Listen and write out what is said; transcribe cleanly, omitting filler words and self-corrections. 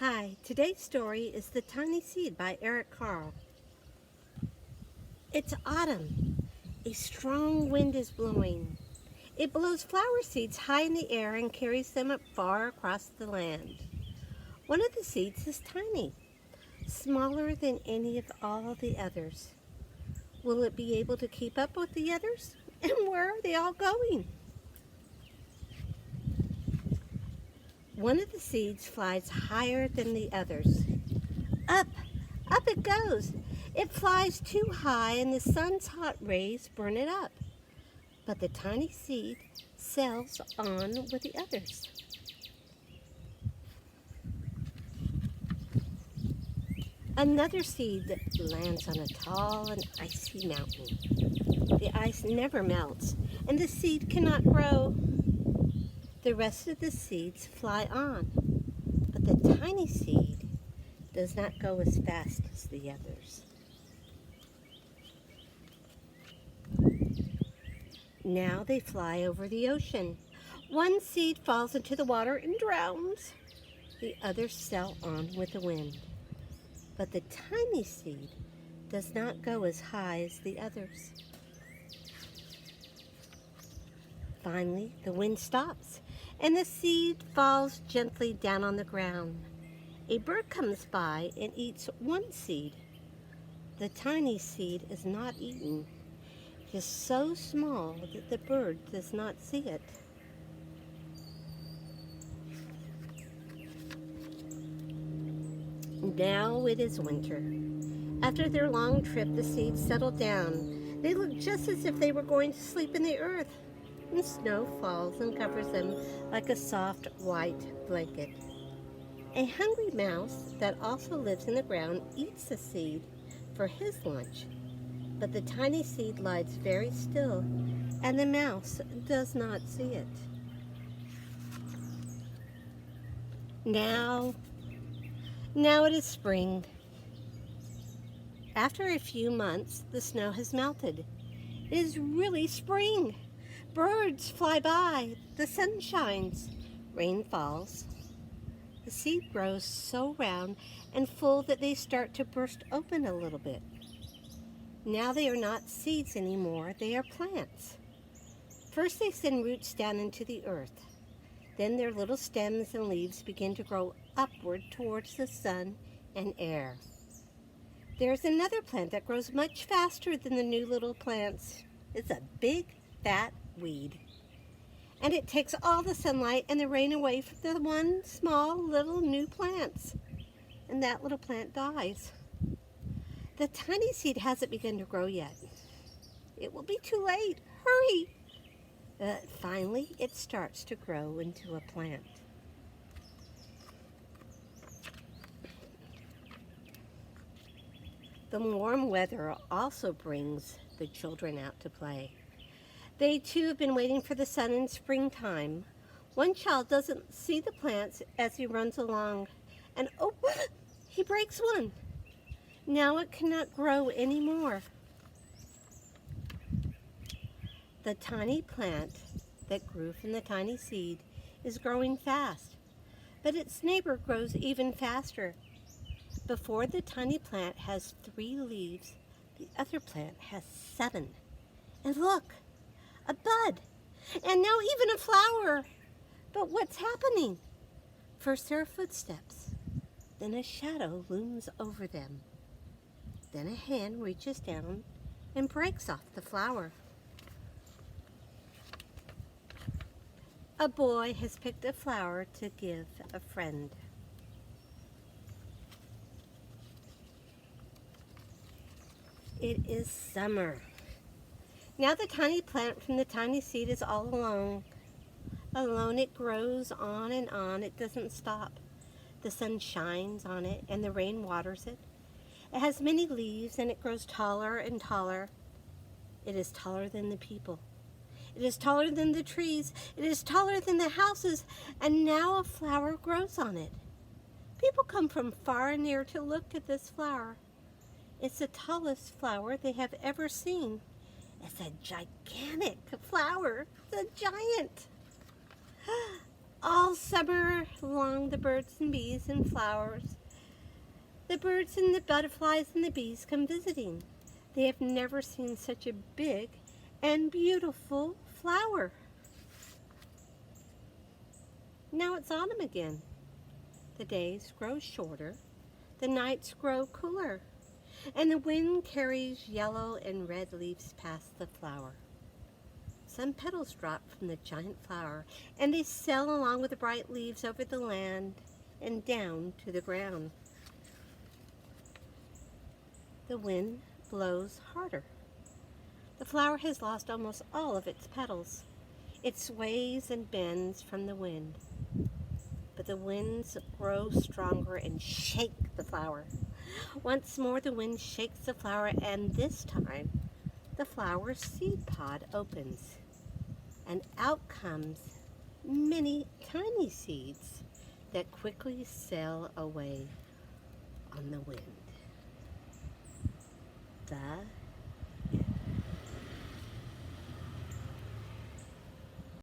Hi, today's story is The Tiny Seed by Eric Carle. It's autumn. A strong wind is blowing. It blows flower seeds high in the air and carries them up far across the land. One of the seeds is tiny, smaller than any of all the others. Will it be able to keep up with the others? And where are they all going? One of the seeds flies higher than the others. Up, up it goes. It flies too high and the sun's hot rays burn it up. But the tiny seed sails on with the others. Another seed lands on a tall and icy mountain. The ice never melts and the seed cannot grow. The rest of the seeds fly on, but the tiny seed does not go as fast as the others. Now they fly over the ocean. One seed falls into the water and drowns. The others sail on with the wind. But the tiny seed does not go as high as the others. Finally, the wind stops, and the seed falls gently down on the ground. A bird comes by and eats one seed. The tiny seed is not eaten. It is so small that the bird does not see it. Now it is winter. After their long trip, the seeds settle down. They look just as if they were going to sleep in the earth, and snow falls and covers them like a soft white blanket. A hungry mouse that also lives in the ground eats the seed for his lunch, but the tiny seed lies very still, and the mouse does not see it. Now it is spring. After a few months, the snow has melted. It is really spring. Birds fly by, the sun shines, rain falls. The seed grows so round and full that they start to burst open a little bit. Now they are not seeds anymore, they are plants. First they send roots down into the earth. Then their little stems and leaves begin to grow upward towards the sun and air. There is another plant that grows much faster than the new little plants. It's a big, fat weed. And it takes all the sunlight and the rain away from the one small little new plants. And that little plant dies. The tiny seed hasn't begun to grow yet. It will be too late. Hurry! But finally, it starts to grow into a plant. The warm weather also brings the children out to play. They too have been waiting for the sun in springtime. One child doesn't see the plants as he runs along, and oh, he breaks one. Now it cannot grow anymore. The tiny plant that grew from the tiny seed is growing fast, but its neighbor grows even faster. Before the tiny plant has 3 leaves, the other plant has 7. And look, a bud, and now even a flower. But what's happening? First there are footsteps, then a shadow looms over them. Then a hand reaches down and breaks off the flower. A boy has picked a flower to give a friend. It is summer. Now the tiny plant from the tiny seed is all alone. Alone it grows on and on. It doesn't stop. The sun shines on it and the rain waters it. It has many leaves and it grows taller and taller. It is taller than the people. It is taller than the trees. It is taller than the houses. And now a flower grows on it. People come from far and near to look at this flower. It's the tallest flower they have ever seen. It's a gigantic flower. It's a giant. All summer long, the birds and bees and flowers, the birds and the butterflies and the bees come visiting. They have never seen such a big and beautiful flower. Now it's autumn again. The days grow shorter, the nights grow cooler, and the wind carries yellow and red leaves past the flower. Some petals drop from the giant flower, and they sail along with the bright leaves over the land and down to the ground. The wind blows harder. The flower has lost almost all of its petals. It sways and bends from the wind. But the winds grow stronger and shake the flower. Once more the wind shakes the flower, and this time the flower's seed pod opens, and out comes many tiny seeds that quickly sail away on the wind. The